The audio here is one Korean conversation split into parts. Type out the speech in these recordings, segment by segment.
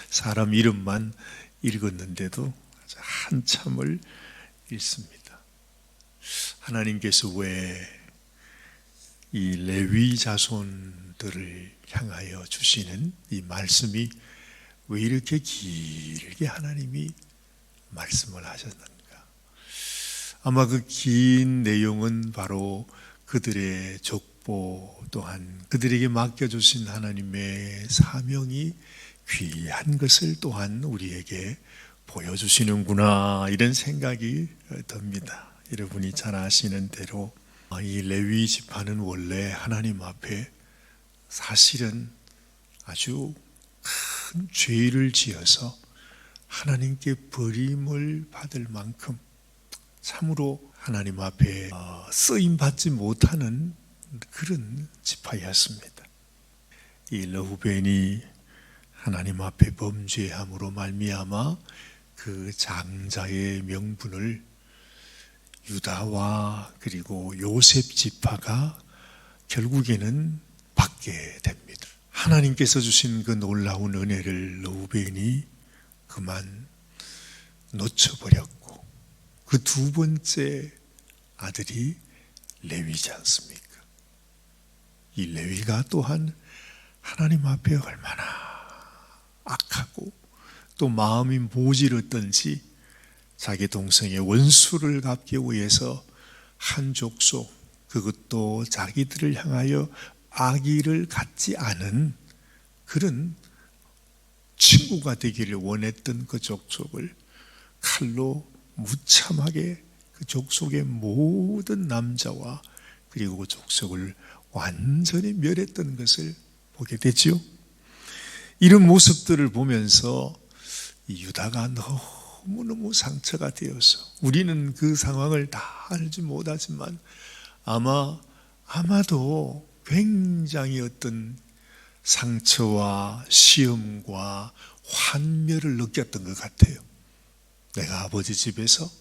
사람 이름만 읽었는데도 한참을 읽습니다. 하나님께서 왜 이 레위 자손들을 향하여 주시는 이 말씀이 왜 이렇게 길게 하나님이 말씀을 하셨는가? 아마 그 긴 내용은 바로 그들의 족보 또한 그들에게 맡겨주신 하나님의 사명이 귀한 것을 또한 우리에게 보여주시는구나, 이런 생각이 듭니다. 여러분이 잘 아시는 대로 이 레위 지파는 원래 하나님 앞에 사실은 아주 큰 죄를 지어서 하나님께 버림을 받을 만큼 참으로 하나님 앞에 쓰임받지 못하는 그런 지파였습니다. 이 르우벤이 하나님 앞에 범죄함으로 말미암아 그 장자의 명분을 유다와 그리고 요셉 지파가 결국에는 받게 됩니다. 하나님께서 주신 그 놀라운 은혜를 르우벤이 그만 놓쳐버렸고, 그 두 번째 아들이 레위지 않습니까? 이 레위가 또한 하나님 앞에 얼마나 악하고 또 마음이 모질었던지 자기 동생의 원수를 갚기 위해서 한 족속, 그것도 자기들을 향하여 악의를 갖지 않은 그런 친구가 되기를 원했던 그 족속을 칼로 무참하게 그 족속의 모든 남자와 그리고 그 족속을 완전히 멸했던 것을 보게 되지요. 이런 모습들을 보면서 이 유다가 너무너무 상처가 되어서, 우리는 그 상황을 다 알지 못하지만 아마도 굉장히 어떤 상처와 시험과 환멸을 느꼈던 것 같아요. 내가 아버지 집에서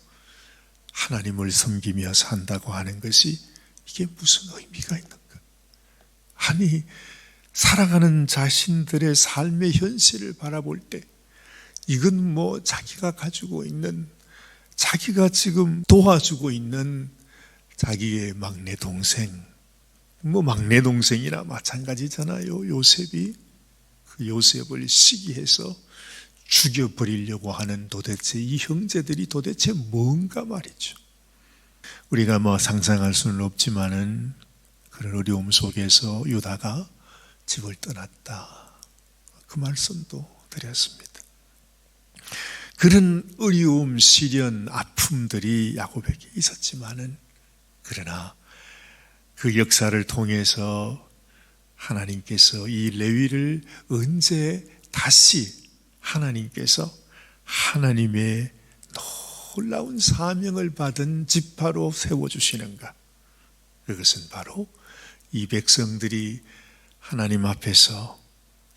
하나님을 섬기며 산다고 하는 것이 이게 무슨 의미가 있는가? 아니, 살아가는 자신들의 삶의 현실을 바라볼 때 이건 자기가 가지고 있는, 자기가 지금 도와주고 있는 자기의 막내 동생, 막내 동생이나 마찬가지잖아요. 요셉이 그 요셉을 시기해서 죽여버리려고 하는 도대체 이 형제들이 도대체 뭔가 말이죠. 우리가 상상할 수는 없지만은 그런 어려움 속에서 유다가 집을 떠났다, 그 말씀도 드렸습니다. 그런 어려움, 시련, 아픔들이 야곱에게 있었지만은, 그러나 그 역사를 통해서 하나님께서 이 레위를 언제 다시 하나님께서 하나님의 놀라운 사명을 받은 지파로 세워주시는가? 그것은 바로 이 백성들이 하나님 앞에서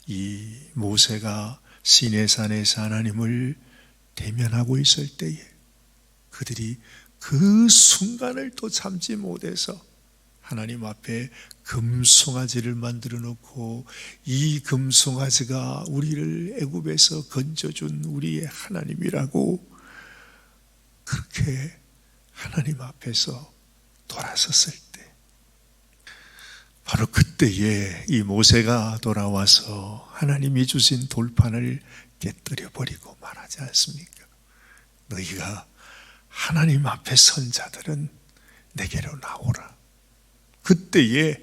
이 모세가 시내산에서 하나님을 대면하고 있을 때에 그들이 그 순간을 또 참지 못해서 하나님 앞에 금송아지를 만들어 놓고, 이 금송아지가 우리를 애굽에서 건져준 우리의 하나님이라고 그렇게 하나님 앞에서 돌아섰을 때, 바로 그때에 이 모세가 돌아와서 하나님이 주신 돌판을 깨뜨려 버리고 말하지 않습니까? 너희가 하나님 앞에 선 자들은 내게로 나오라. 그때에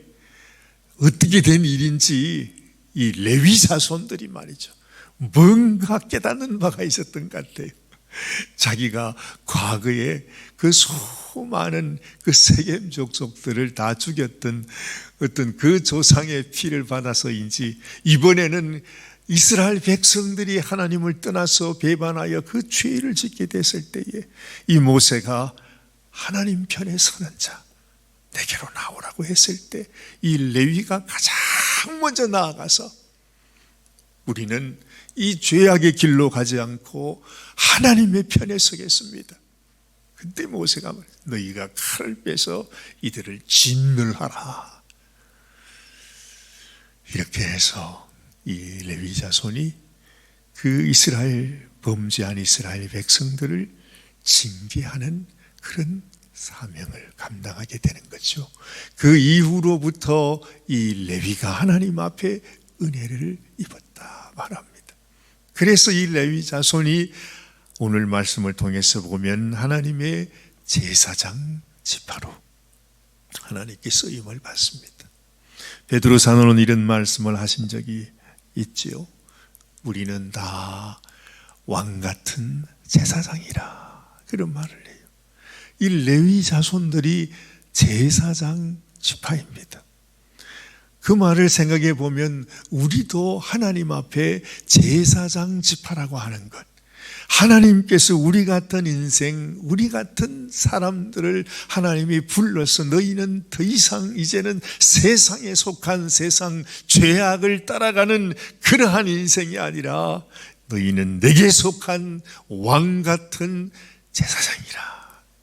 어떻게 된 일인지 이 레위 자손들이 말이죠, 뭔가 깨닫는 바가 있었던 것 같아요. 자기가 과거에 그 수많은 그 세겜 족속들을 다 죽였던 어떤 그 조상의 피를 받아서인지, 이번에는 이스라엘 백성들이 하나님을 떠나서 배반하여 그 죄를 짓게 됐을 때에 이 모세가 하나님 편에 서는 자, 내게로 나오라고 했을 때 이 레위가 가장 먼저 나아가서 우리는 이 죄악의 길로 가지 않고 하나님의 편에 서겠습니다. 그때 모세가 너희가 칼을 빼서 이들을 진멸하라. 이렇게 해서 이 레위 자손이 그 이스라엘, 범죄한 이스라엘 백성들을 징계하는 그런 사명을 감당하게 되는 거죠. 그 이후로부터 이 레위가 하나님 앞에 은혜를 입었다 말합니다. 그래서 이 레위 자손이 오늘 말씀을 통해서 보면 하나님의 제사장 지파로 하나님께 쓰임을 받습니다. 베드로 사도는 이런 말씀을 하신 적이 있지요. 우리는 다 왕같은 제사장이라, 그런 말을 해요. 이 레위 자손들이 제사장 지파입니다. 그 말을 생각해 보면 우리도 하나님 앞에 제사장 지파라고 하는 것, 하나님께서 우리 같은 인생, 우리 같은 사람들을 하나님이 불러서 너희는 더 이상 이제는 세상에 속한 세상 죄악을 따라가는 그러한 인생이 아니라 너희는 내게 속한 왕 같은 제사장이라.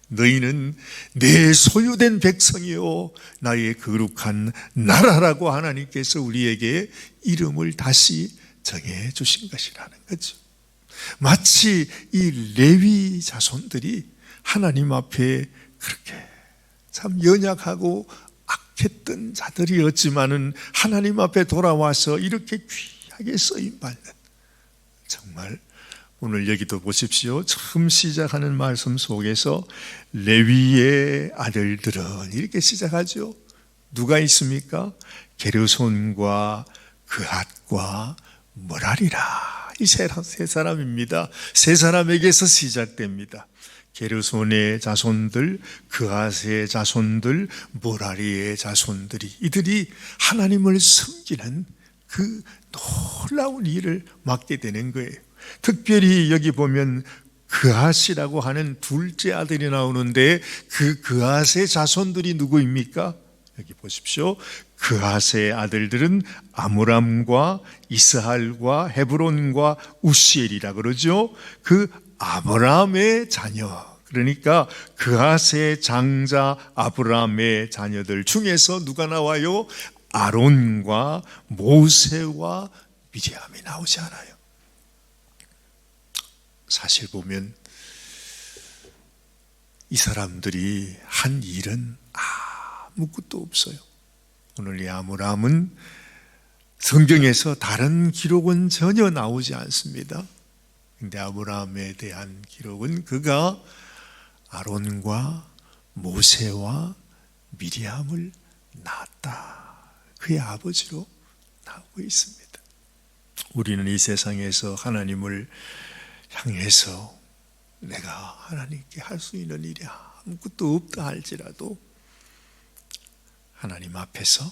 너희는 내 소유된 백성이요 나의 거룩한 나라라고 하나님께서 우리에게 이름을 다시 정해 주신 것이라는 거죠. 마치 이 레위 자손들이 하나님 앞에 그렇게 참 연약하고 악했던 자들이었지만은 하나님 앞에 돌아와서 이렇게 귀하게 쓰임받는, 정말 오늘 여기도 보십시오. 처음 시작하는 말씀 속에서 레위의 아들들은 이렇게 시작하죠. 누가 있습니까? 게르손과 그핫과 머라리라. 이 세 사람입니다. 세 사람에게서 시작됩니다. 게르손의 자손들, 그핫의 자손들, 머라리의 자손들이, 이들이 하나님을 섬기는 그 놀라운 일을 맡게 되는 거예요. 특별히 여기 보면 그핫이라고 하는 둘째 아들이 나오는데 그 그핫의 자손들이 누구입니까? 여기 보십시오. 그핫의 아들들은 아므람과 이스할과 헤브론과 우시엘이라 그러죠. 그 아브라함의 자녀, 그러니까 그핫의 장자 아브라함의 자녀들 중에서 누가 나와요? 아론과 모세와 미리암이 나오지 않아요. 사실 보면 이 사람들이 한 일은 아무것도 없어요. 오늘 이 아므람은 성경에서 다른 기록은 전혀 나오지 않습니다. 근데 아므람에 대한 기록은 그가 아론과 모세와 미리암을 낳았다, 그의 아버지로 나오고 있습니다. 우리는 이 세상에서 하나님을 향해서 내가 하나님께 할 수 있는 일이 아무것도 없다 할지라도 하나님 앞에서,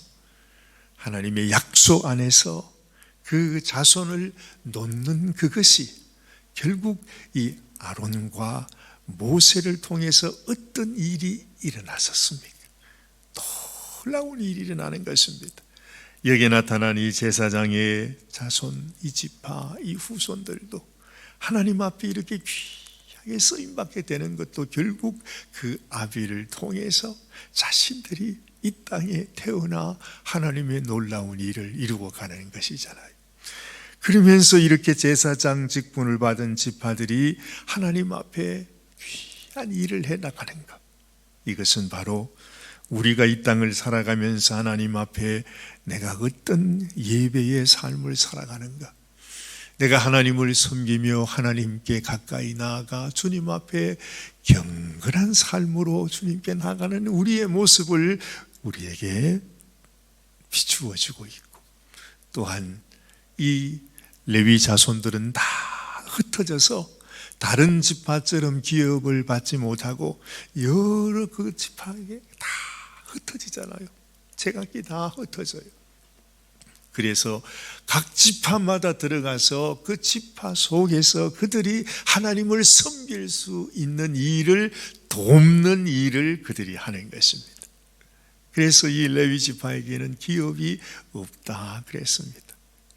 하나님의 약속 안에서 그 자손을 놓는 그것이 결국 이 아론과 모세를 통해서 어떤 일이 일어났었습니까? 놀라운 일이 일어나는 것입니다. 여기에 나타난 이 제사장의 자손, 이 지파, 이 후손들도 하나님 앞에 이렇게 귀하게 쓰임받게 되는 것도 결국 그 아비를 통해서 자신들이 이 땅에 태어나 하나님의 놀라운 일을 이루어 가는 것이잖아요. 그러면서 이렇게 제사장 직분을 받은 지파들이 하나님 앞에 귀한 일을 해나가는 것, 이것은 바로 우리가 이 땅을 살아가면서 하나님 앞에 내가 어떤 예배의 삶을 살아가는가, 내가 하나님을 섬기며 하나님께 가까이 나아가 주님 앞에 경건한 삶으로 주님께 나아가는 우리의 모습을 우리에게 비추어 주고 있고, 또한 이 레위 자손들은 다 흩어져서 다른 지파처럼 기업을 받지 못하고 여러 그 지파에게 다 흩어지잖아요. 제각기 다 흩어져요. 그래서 각 지파마다 들어가서 그 지파 속에서 그들이 하나님을 섬길 수 있는 일을 돕는 일을 그들이 하는 것입니다. 그래서 이 레위 지파에게는 기업이 없다 그랬습니다.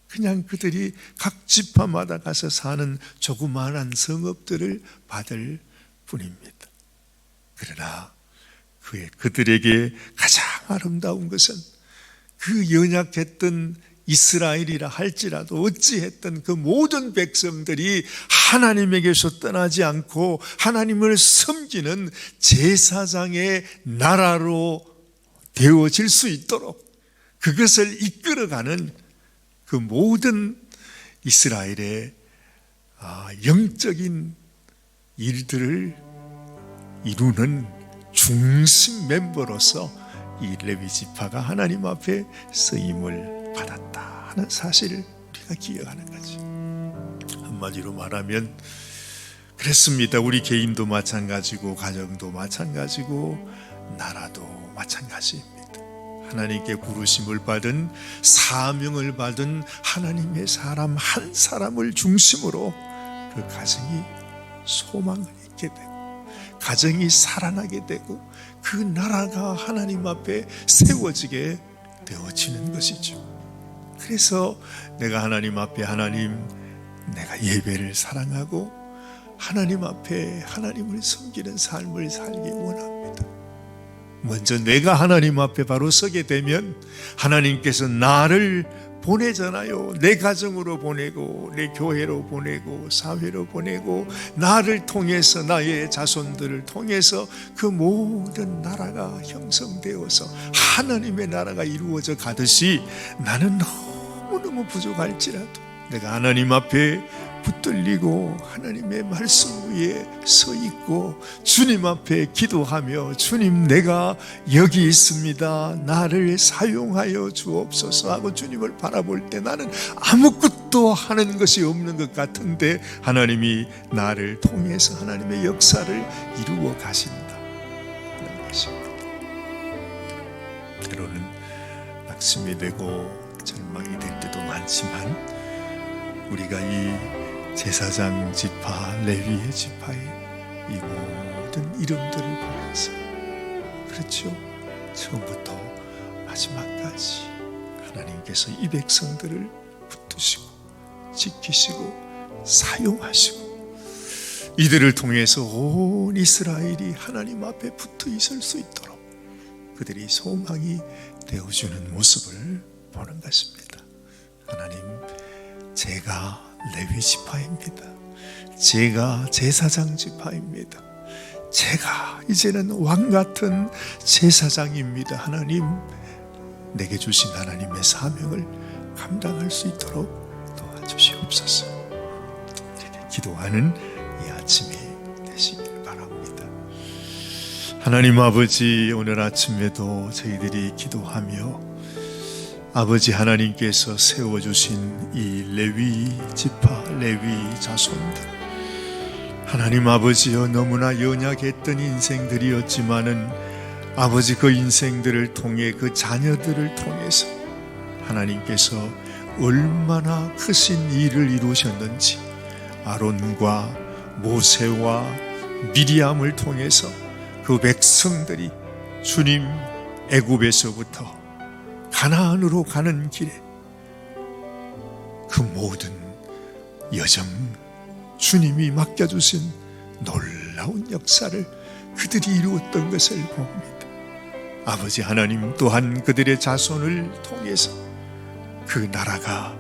그냥 그들이 각 지파마다 가서 사는 조그마한 성읍들을 받을 뿐입니다. 그러나 그들에게 가장 아름다운 것은 그 연약했던 이스라엘이라 할지라도 어찌했던 그 모든 백성들이 하나님에게서 떠나지 않고 하나님을 섬기는 제사장의 나라로 되어질 수 있도록 그것을 이끌어가는 그 모든 이스라엘의 영적인 일들을 이루는 중심 멤버로서 이 레위 지파가 하나님 앞에 쓰임을 받았다 하는 사실을 우리가 기억하는 거지. 한마디로 말하면 그렇습니다. 우리 개인도 마찬가지고 가정도 마찬가지고 나라도 마찬가지입니다. 하나님께 부르심을 받은 사명을 받은 하나님의 사람 한 사람을 중심으로 그 가정이 소망을 잊게 되고 가정이 살아나게 되고 그 나라가 하나님 앞에 세워지게 되어지는 것이죠. 그래서 내가 하나님 앞에 내가 예배를 사랑하고 하나님 앞에 하나님을 섬기는 삶을 살기 원합니다. 먼저 내가 하나님 앞에 바로 서게 되면 하나님께서 나를 보내잖아요. 내 가정으로 보내고 내 교회로 보내고 사회로 보내고 나를 통해서 나의 자손들을 통해서 그 모든 나라가 형성되어서 하나님의 나라가 이루어져 가듯이 나는 너무너무 부족할지라도 내가 하나님 앞에 붙들리고 하나님의 말씀 위에 서 있고 주님 앞에 기도하며 주님 내가 여기 있습니다. 나를 사용하여 주옵소서 하고 주님을 바라볼 때 나는 아무것도 하는 것이 없는 것 같은데 하나님이 나를 통해서 하나님의 역사를 이루어 가신다 하는 것입니다. 때로는 낙심이 되고 절망이 될 때도 많지만 우리가 이 제사장 지파, 레위의 지파의 이 모든 이름들을 보면서 그렇죠. 처음부터 마지막까지 하나님께서 이 백성들을 붙드시고 지키시고 사용하시고 이들을 통해서 온 이스라엘이 하나님 앞에 붙어 있을 수 있도록 그들이 소망이 되어주는 모습을 보는 것입니다. 하나님, 제가 레위 지파입니다. 제가 제사장 지파입니다. 제가 이제는 왕 같은 제사장입니다. 하나님, 내게 주신 하나님의 사명을 감당할 수 있도록 도와주시옵소서. 이렇게 기도하는 이 아침이 되시길 바랍니다. 하나님 아버지, 오늘 아침에도 저희들이 기도하며 아버지 하나님께서 세워주신 이 레위 지파, 레위 자손들 하나님 아버지여 너무나 연약했던 인생들이었지만은 아버지 그 인생들을 통해 그 자녀들을 통해서 하나님께서 얼마나 크신 일을 이루셨는지 아론과 모세와 미리암을 통해서 그 백성들이 주님 애굽에서부터 가나안으로 가는 길에 그 모든 여정 주님이 맡겨주신 놀라운 역사를 그들이 이루었던 것을 봅니다. 아버지 하나님 또한 그들의 자손을 통해서 그 나라가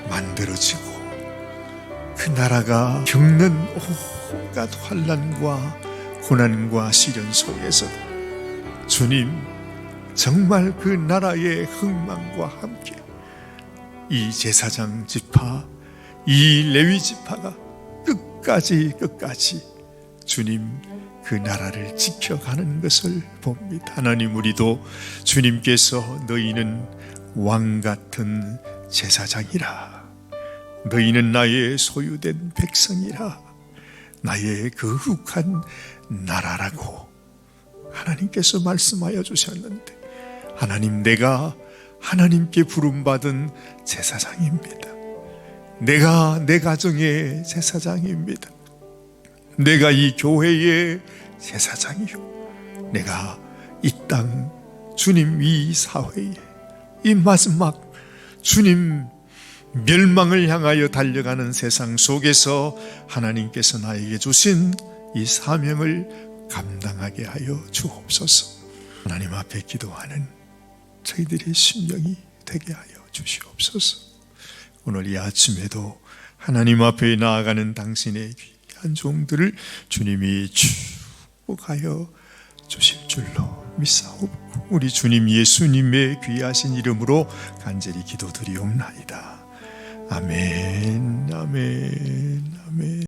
만들어지고 그 나라가 겪는 온갖 환난과 고난과 시련 속에서도 주님 정말 그 나라의 흥망과 함께 이 제사장 지파, 이 레위 지파가 끝까지 주님 그 나라를 지켜가는 것을 봅니다. 하나님, 우리도 주님께서 너희는 왕 같은 제사장이라, 너희는 나의 소유된 백성이라, 나의 거룩한 나라라고 하나님께서 말씀하여 주셨는데 하나님, 내가 하나님께 부름받은 제사장입니다. 내가 내 가정의 제사장입니다. 내가 이 교회의 제사장이요, 내가 이 땅 주님 이 사회에 이 마지막 주님 멸망을 향하여 달려가는 세상 속에서 하나님께서 나에게 주신 이 사명을 감당하게 하여 주옵소서. 하나님 앞에 기도하는 저희들의 심령이 되게 하여 주시옵소서. 오늘 이 아침에도 하나님 앞에 나아가는 당신의 귀한 종들을 주님이 축복하여 주실 줄로 믿사옵고 우리 주님 예수님의 귀하신 이름으로 간절히 기도드리옵나이다. 아멘, 아멘, 아멘.